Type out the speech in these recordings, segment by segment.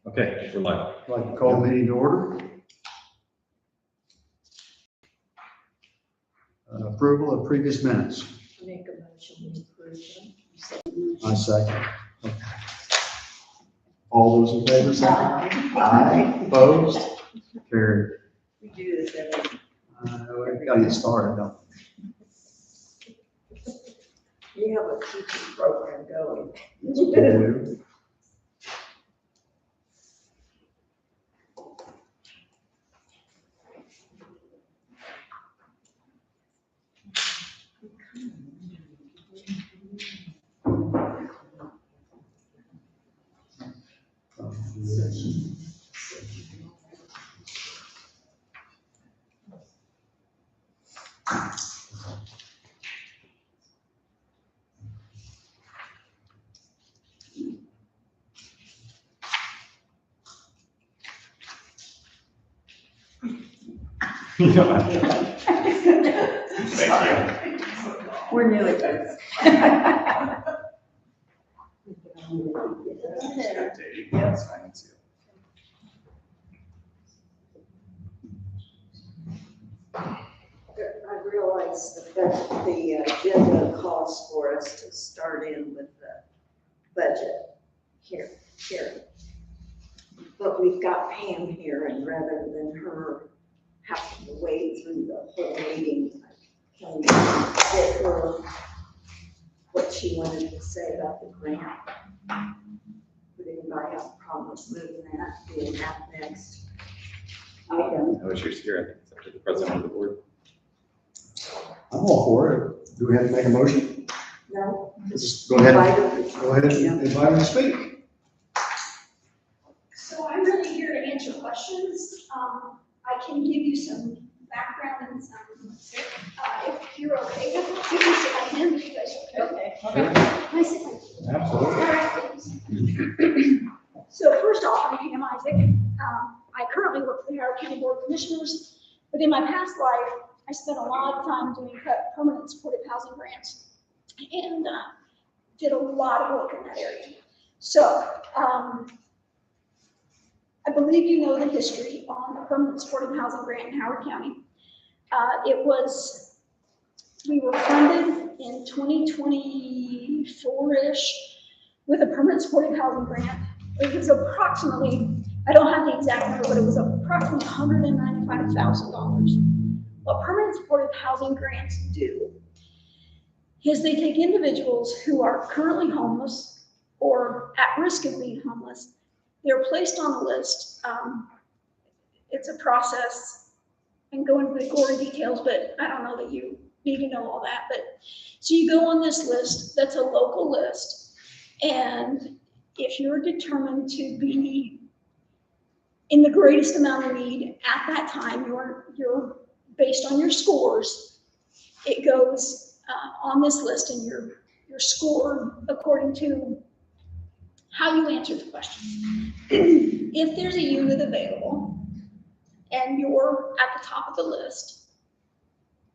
Okay, we're live. I'd like to call the meeting to order. Approval of previous minutes. Make a motion to approve them. I second. Okay. All those in favor say aye. Aye. Opposed? Carried. We do this every. We gotta get started, don't We have a teaching program going. we? We do. Thank We're new at this. That's fine, too. I realize that the agenda calls for us to start in with the budget here. But we've got Pam here, and rather than her having to wade through the whole meeting, can we get her what she wanted to say about the grant? Would anybody have a problem with moving that, doing that next item? I wish you were here. I think it's up to the president of the board. I'm all for it. Do we have to make a motion? No? Just go ahead. Invite her. Go ahead and invite her to speak. So I'm really here to answer questions. I can give you some background and some, if you're okay with it, you can sit right in, if you guys are okay. Okay. Can I sit right here? Absolutely. All right, thanks. So first off, I'm Pam Isaac. I currently work for the Howard County Board of Commissioners, but in my past life, I spent a lot of time doing permanent supportive housing grants and did a lot of work in that area. So I believe you know the history on the permanent supportive housing grant in Howard County. We were funded in 2024-ish with a permanent supportive housing grant. It was approximately, I don't have the exact number, but it was approximately $195,000. What permanent supportive housing grants do is they take individuals who are currently homeless or at risk of being homeless. They're placed on a list. It's a process and go into the gory details, but I don't know that you need to know all that. But so you go on this list, that's a local list. And if you're determined to be in the greatest amount of need at that time, you're based on your scores, it goes on this list and your score according to how you answer the question. If there's a unit available and you're at the top of the list,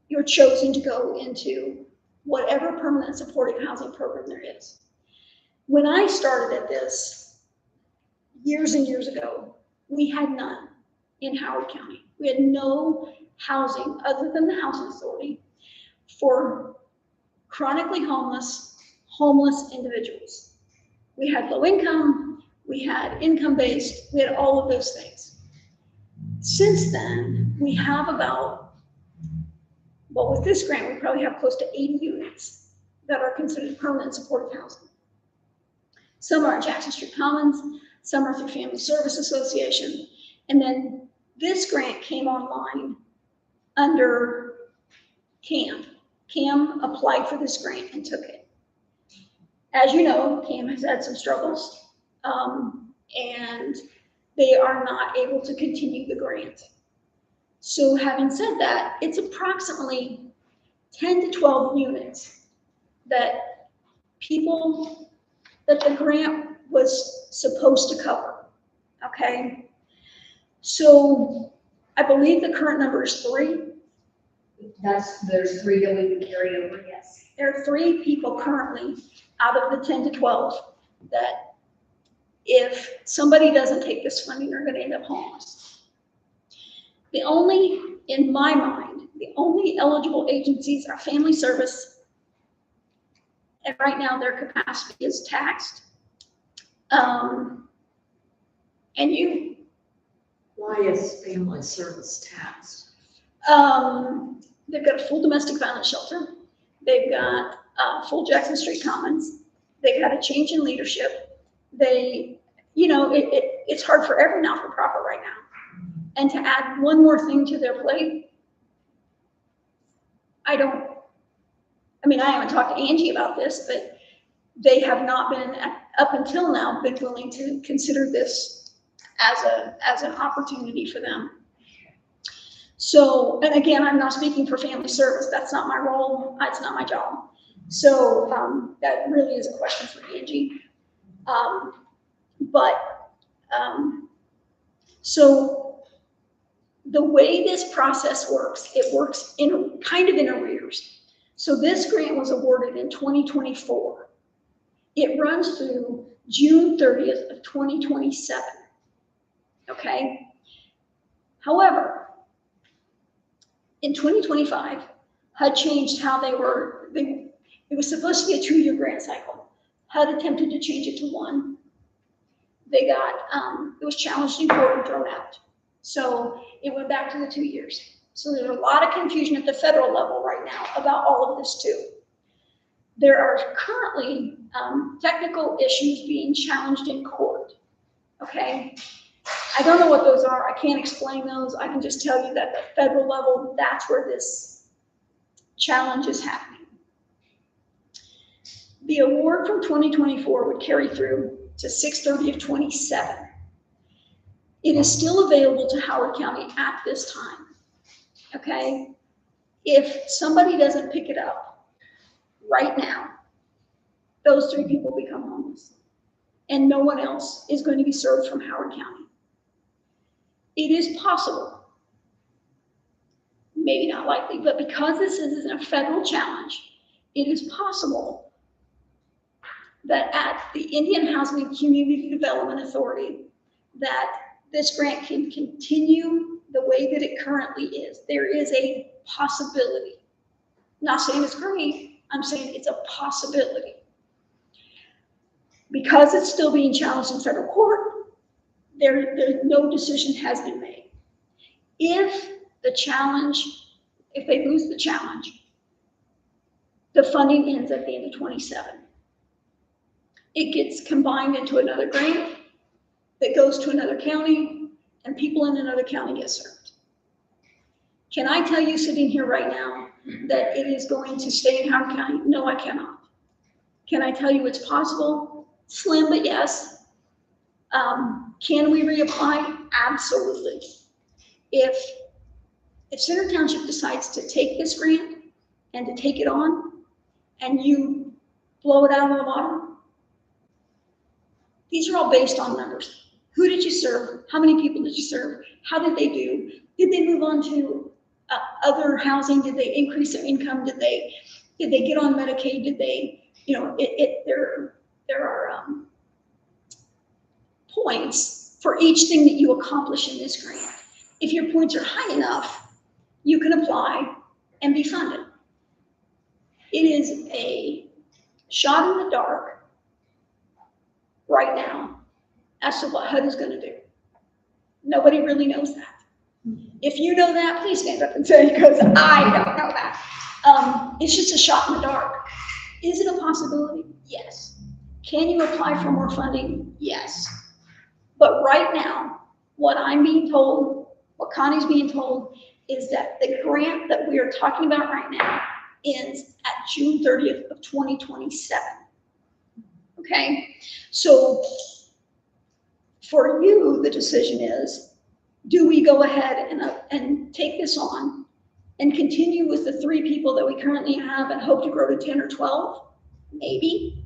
you're chosen to go into whatever permanent supportive housing program there is. When I started at this years and years ago, we had none in Howard County. We had no housing other than the Housing Authority for chronically homeless individuals. We had low income, we had income-based, we had all of those things. Since then, we have about, well, with this grant, we probably have close to 80 units that are considered permanent supportive housing. Some are at Jackson Street Commons, some are through Family Service Association, and then this grant came online under CAM. CAM applied for this grant and took it. As you know, CAM has had some struggles, and they are not able to continue the grant. So having said that, it's approximately 10 to 12 units that the grant was supposed to cover, okay? So I believe the current number is 3. There's 3 that we can carry over, yes. There are 3 people currently out of the 10 to 12 that if somebody doesn't take this funding, they're gonna end up homeless. In my mind, the only eligible agencies are family service. And right now their capacity is taxed. And you, Why is family service taxed? they've got a full domestic violence shelter. They've got full Jackson Street Commons. They've had a change in leadership. It's hard for every not-for-profit right now. And to add one more thing to their plate, I haven't talked to Angie about this, but they have not been, up until now, been willing to consider this as an opportunity for them. So, and again, I'm not speaking for family service. That's not my role. It's not my job. So that really is a question for Angie. So the way this process works, it works in kind of in arrears. So this grant was awarded in 2024. It runs through June 30th of 2027. Okay. However, in 2025, HUD changed how it was supposed to be a 2-year grant cycle. HUD attempted to change it to 1. It was challenged in court and thrown out. So it went back to the 2 years. So there's a lot of confusion at the federal level right now about all of this too. There are currently technical issues being challenged in court. Okay. I don't know what those are. I can't explain those. I can just tell you that at the federal level, that's where this challenge is happening. The award from 2024 would carry through to 6/30 of 27. It is still available to Howard County at this time. Okay? If somebody doesn't pick it up right now, those 3 people become homeless. And no one else is going to be served from Howard County. It is possible, maybe not likely, but because this is a federal challenge, it is possible that at the Indian Housing and Community Development Authority, that this grant can continue the way that it currently is. There is a possibility. I'm not saying it's great, I'm saying it's a possibility. Because it's still being challenged in federal court, no decision has been made. If they lose the challenge, the funding ends at the end of 27. It gets combined into another grant that goes to another county, and people in another county get served. Can I tell you sitting here right now that it is going to stay in Howard County? No, I cannot. Can I tell you it's possible? Slim, but yes. Can we reapply? Absolutely. If Center Township decides to take this grant and to take it on, and you blow it out of the water, these are all based on numbers. Who did you serve? How many people did you serve? How did they do? Did they move on to other housing? Did they increase their income? Did they get on Medicaid? Did they, there are points for each thing that you accomplish in this grant. If your points are high enough, you can apply and be funded. It is a shot in the dark right now as to what HUD is going to do. Nobody really knows that. If you know that, please stand up and say, because I don't know that. It's just a shot in the dark. Is it a possibility? Yes. Can you apply for more funding? Yes. But right now, what I'm being told, what Connie's being told, is that the grant that we are talking about right now ends at June 30th of 2027. Okay? So for you, the decision is, do we go ahead and take this on and continue with the 3 people that we currently have and hope to grow to 10 or 12? Maybe.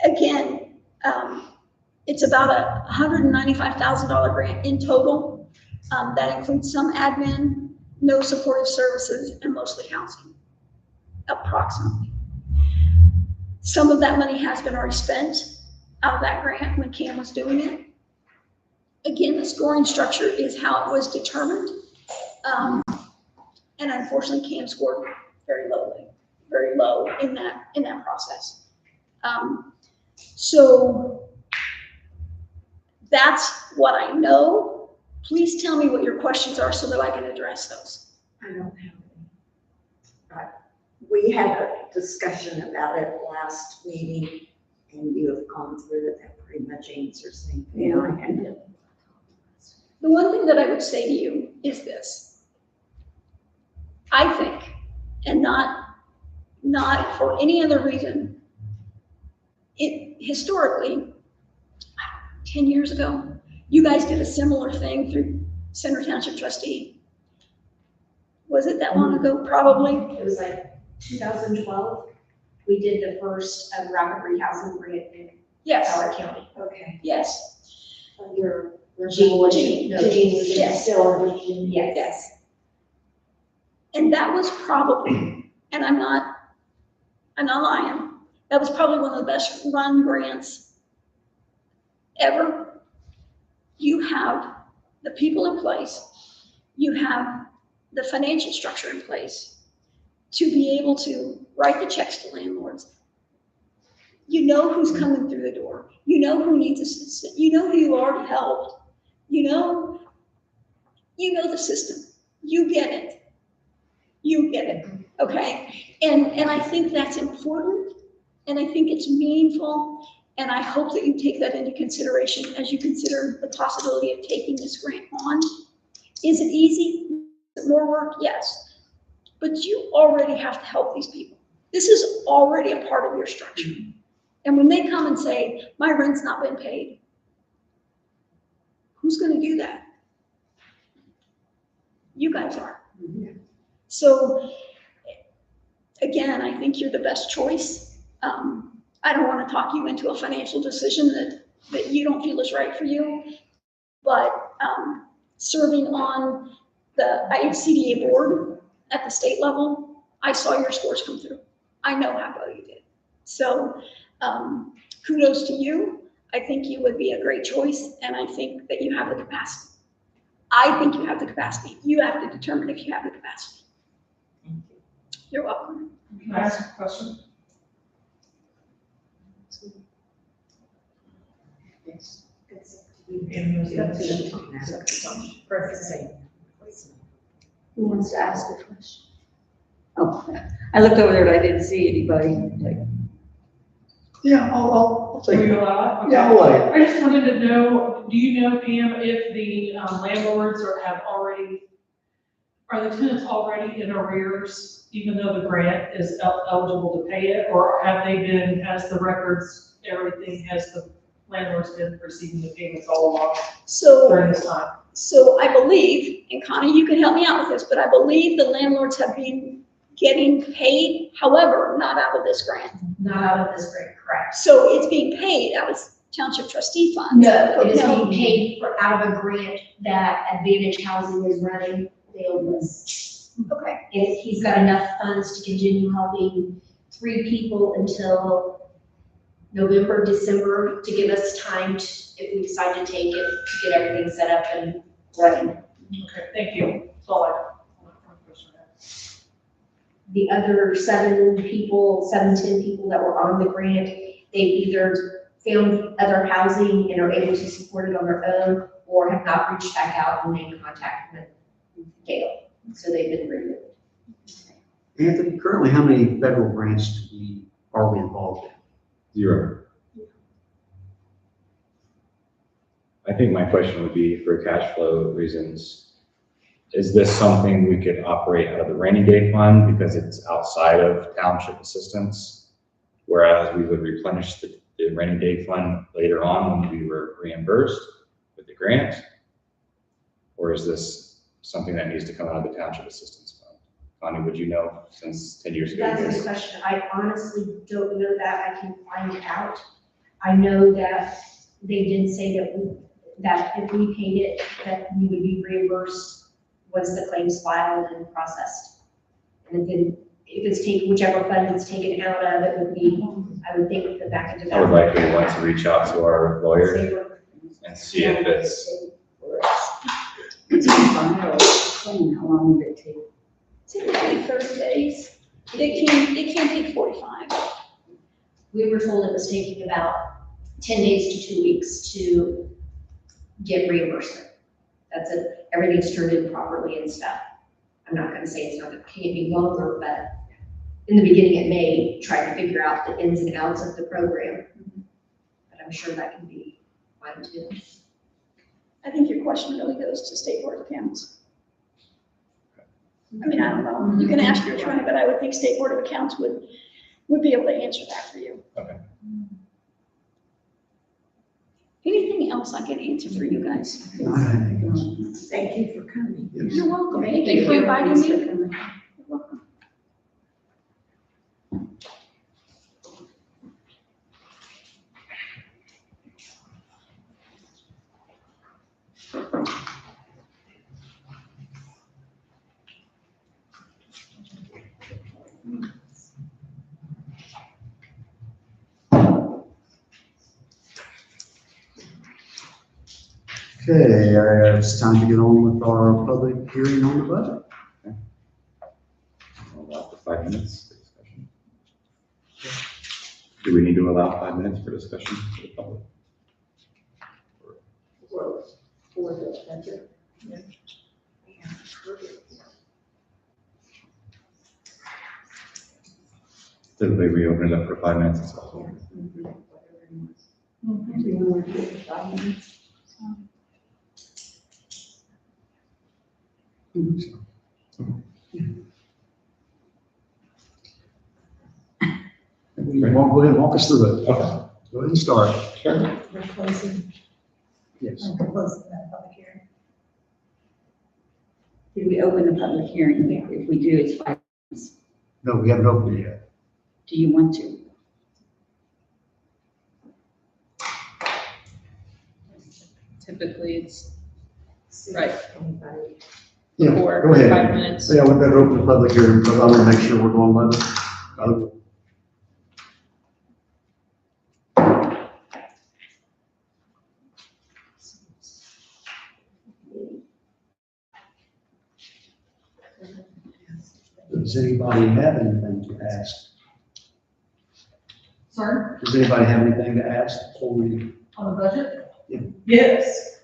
Again, it's about a $195,000 grant in total. That includes some admin, no supportive services, and mostly housing, approximately. Some of that money has been already spent out of that grant when Cam was doing it. Again, the scoring structure is how it was determined. And unfortunately, Cam scored very low in that process. So that's what I know. Please tell me what your questions are so that I can address those. I don't have any. We had a discussion about it last meeting, and you have gone through it. That pretty much answers anything I had. The one thing that I would say to you is this. I think, and not for any other reason, historically, 10 years ago, you guys did a similar thing through Center Township Trustee. Was it that long ago? Probably. It was like 2012. We did the first rapid rehousing grant in Yes, Howard County. Okay. yes, Your Jean was, Jean. no, Jean was Yes. still on Jean, yes. yes. And that was probably, and I'm not lying, that was probably one of the best run grants ever. You have the people in place, you have the financial structure in place to be able to write the checks to landlords. You know who's coming through the door. You know who needs assistance. You know who you already helped. You know the system. You get it. You get it, okay? And I think that's important, and I think it's meaningful, and I hope that you take that into consideration as you consider the possibility of taking this grant on. Is it easy? Is it more work? Yes. But you already have to help these people. This is already a part of your structure. And when they come and say, my rent's not been paid, who's gonna do that? You guys are. So again, I think you're the best choice. I don't want to talk you into a financial decision that you don't feel is right for you, but serving on the IHCDA board at the state level, I saw your scores come through. I know how well you did. So kudos to you. I think you would be a great choice, and I think that you have the capacity. I think you have the capacity. You have to determine if you have the capacity. You're welcome. Can I ask a question? Who wants to ask a question? Oh, I looked over there, but I didn't see anybody. Like, Yeah, I'll Will take you it. allow it? Yeah, Okay. I'll let I just wanted to know, do you know, Pam, if the landlords are the tenants already in arrears, even though the grant is eligible to pay it? Or have they been, has the records, everything, has the landlords been receiving the payments all along So during this time? So I believe, and Connie, you can help me out with this, but I believe the landlords have been getting paid, however, not out of this grant. Not out of this grant, correct? So it's being paid out of township trustee funds. No, it is No. being paid out of a grant that Advantage Housing is running. They own this. Okay, And he's got enough funds to continue helping 3 people until November, December, to give us time to, if we decide to take it, to get everything set up and running. Okay, thank you. That's all I. The other 10 people that were on the grant, they either found other housing and are able to support it on their own, or have not reached back out and made contact with Gail. So they've been removed. Anthony, currently, how many federal grants are we involved in? 0. I think my question would be, for cash flow reasons, is this something we could operate out of the rainy day fund because it's outside of township assistance? Whereas we would replenish the rainy day fund later on when we were reimbursed with the grant? Or is this something that needs to come out of the township assistance fund? Connie, would you know, since 10 years ago? That's a good question. I honestly don't know that. I can find it out. I know that they did say that if we paid it, that we would be reimbursed once the claim's filed and processed. And then if it's taken, whichever fund it's taken out of, it would be, I would think, put back into I would that. likely want to reach out to our lawyer and see if it's, How long would it take? Typically 30 days. It can take 45. We were told it was taking about 10 days to 2 weeks to get reimbursement. That's it, everything's turned in properly and stuff. I'm not gonna say it's not, it can't be longer, but in the beginning it may try to figure out the ins and outs of the program. But I'm sure that can be fine too. I think your question really goes to State Board of Accounts. I mean, I don't know. You can ask your attorney, but I would think State Board of Accounts would be able to answer that for you. okay. Anything else I can answer for you guys? Thank you for coming. You're welcome. Thank you for inviting me. You're welcome. Okay, it's time to get on with our public hearing on the budget. I'll allow for 5 minutes for discussion. Do we need to allow 5 minutes for discussion for the public? For the budget. Typically, we open it up for 5 minutes. It's also- Go ahead and walk us through it. Okay, Go ahead and start. sure. We're closing, Yes. we're closing that public hearing. Did we open the public hearing? If we do, it's 5 minutes. No, we haven't opened it yet. Do you want to? Typically, it's right. Anybody? Yeah, For go ahead. 5 minutes. Yeah, we better open the public hearing, but I want to make sure we're going by the. Does anybody have anything to ask? Sorry, Does anybody have anything to ask before we? on the budget? Yeah. Yes.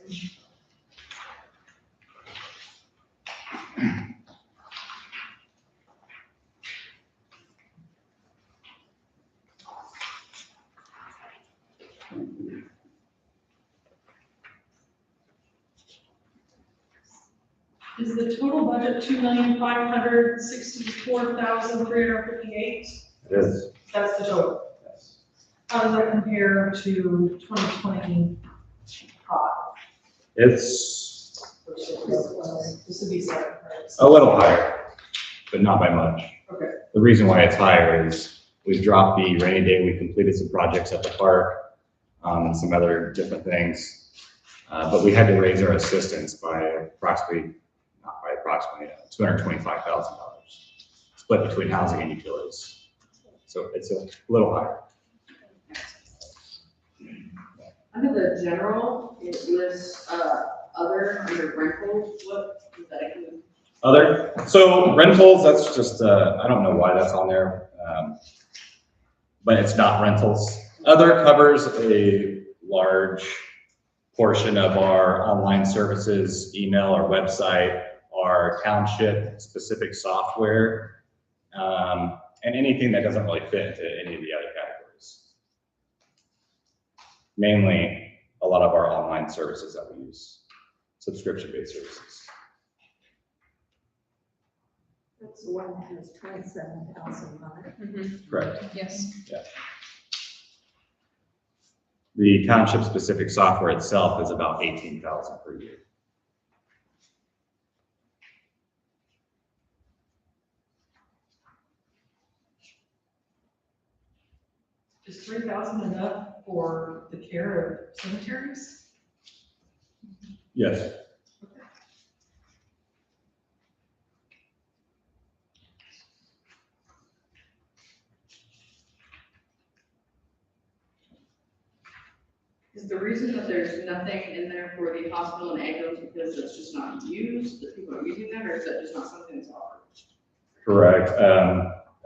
Is the total budget 2,564,358? It is. That's the total. Yes. How does that compare to 2025? It's This would be seven, right? a little higher, but not by much. Okay. The reason why it's higher is we've dropped the rainy day, we completed some projects at the park, and some other different things. But we had to raise our assistance by approximately $225,000, split between housing and utilities. So it's a little higher. Under the general, it lists, other under rentals, what does that include? Other, so rentals, that's just, I don't know why that's on there, but it's not rentals. Other covers a large portion of our online services, email, our website, our township specific software, and anything that doesn't really fit into any of the other categories. Mainly, a lot of our online services that we use, subscription-based services. That's the one that has 27,000 on it. Correct. Yes. The township specific software itself is about 18,000 per year. Is 3,000 enough for the care of cemeteries? Yes. Is the reason that there's nothing in there for the hospital and ambulance because it's just not used, that people are using that, or is that just not something that's offered? Correct.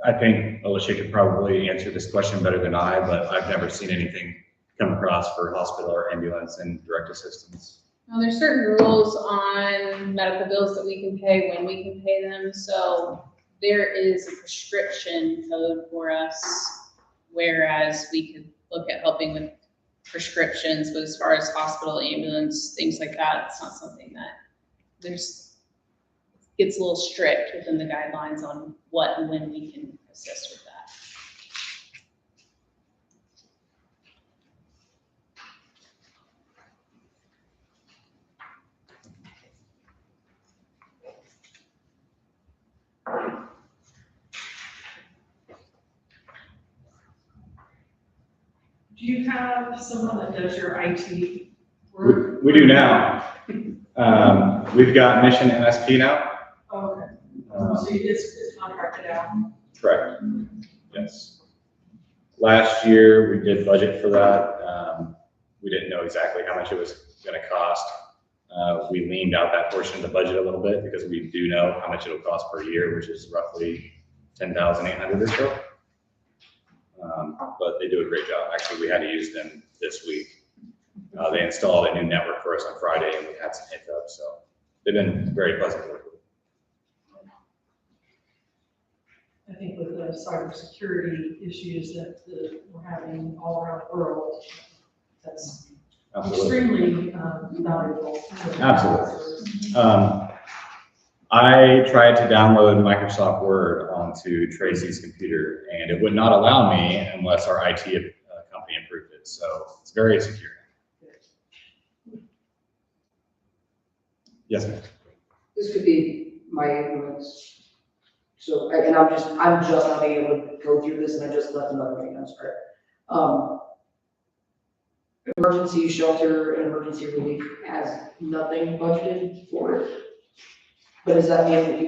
I think Alicia could probably answer this question better than I, but I've never seen anything come across for hospital or ambulance and direct assistance. Now, there's certain rules on medical bills that we can pay, when we can pay them, so there is a prescription code for us, whereas we could look at helping with prescriptions, but as far as hospital, ambulance, things like that, it's not something that gets a little strict within the guidelines on what and when we can assist with that. Do you have someone that does your IT work? We do now. We've got Mission MSP now. Okay, so it's contracted out? Correct. Yes. Last year, we did budget for that. We didn't know exactly how much it was gonna cost. We leaned out that portion of the budget a little bit because we do know how much it'll cost per year, which is roughly 10,800 or so. But they do a great job. Actually, we had to use them this week. They installed a new network for us on Friday and we had some hiccups, so they've been very pleasant to work with. I think with the cybersecurity issues that we're having all around the world, that's Absolutely. extremely valuable. Absolutely. I tried to download Microsoft Word onto Tracy's computer and it would not allow me unless our IT company approved it. So it's very secure. Yes, ma'am. This could be my influence. So, and I'm just not being able to go through this and I just left another thing, I'm sorry. Emergency shelter and emergency relief has nothing budgeted for it. But does that mean that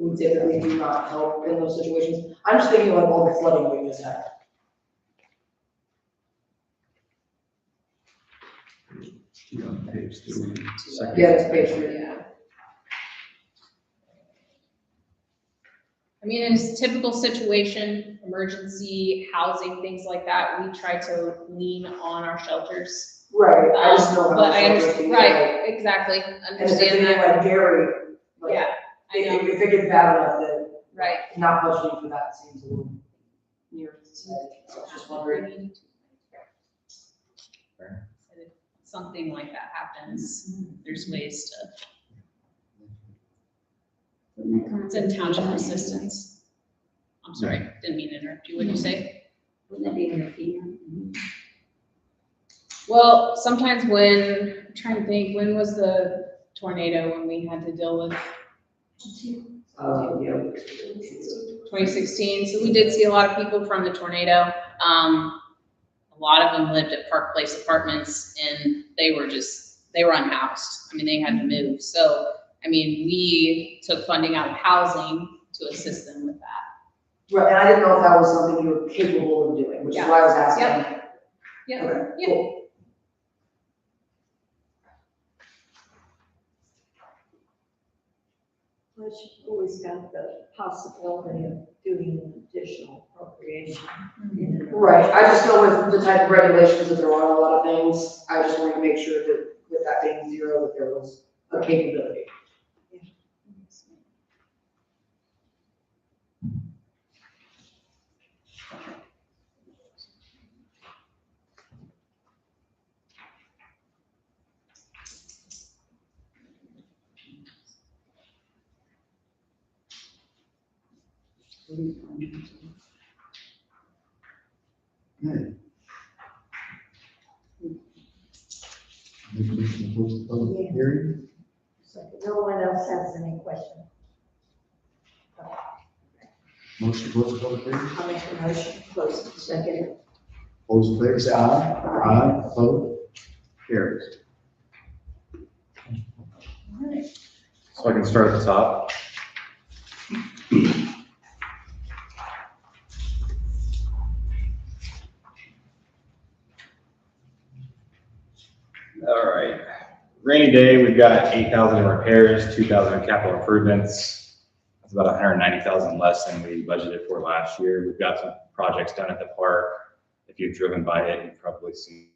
we typically do not help in those situations? I'm just thinking like all the flooding we just had. Page 3. Yeah, it's page 3. Yeah. I mean, in a typical situation, emergency, housing, things like that, we try to lean on our shelters. Right, I just know. But I understand, right, exactly, And if it's understand anything that, like Gary, like, yeah, I know, if it gets bad enough that right. not budgeting for that seems a little near to say, so I was just wondering. Something like that happens, there's ways to, it's in township assistance. I'm sorry, didn't mean to interrupt you, what'd you say? Wouldn't that be in your FEMA? Well, sometimes when, I'm trying to think, when was the tornado when we had to deal with? Yeah. 2016, so we did see a lot of people from the tornado. A lot of them lived at Park Place Apartments and they were unhoused. I mean, they had to move. So, I mean, we took funding out of housing to assist them with that. Right, and I didn't know if that was something you were capable of doing, which is why I was asking. Yeah, Okay, yeah. cool. Plus, you've always got the possibility of doing an additional appropriation. Right, I just know with the type of regulations that there are a lot of things, I just wanted to make sure that with that being zero, that there was a capability. Good. Motion to close the public hearing. So no one else has any questions? Motion to close the public hearing. I'll make a motion to close the second. All those in favor say aye. Aye. Opposed? Carries. So I can start at the top. All right. Rainy day, we've got 8,000 in repairs, 2,000 in capital improvements. That's about 190,000 less than we budgeted for last year. We've got some projects done at the park. If you've driven by it, you've probably seen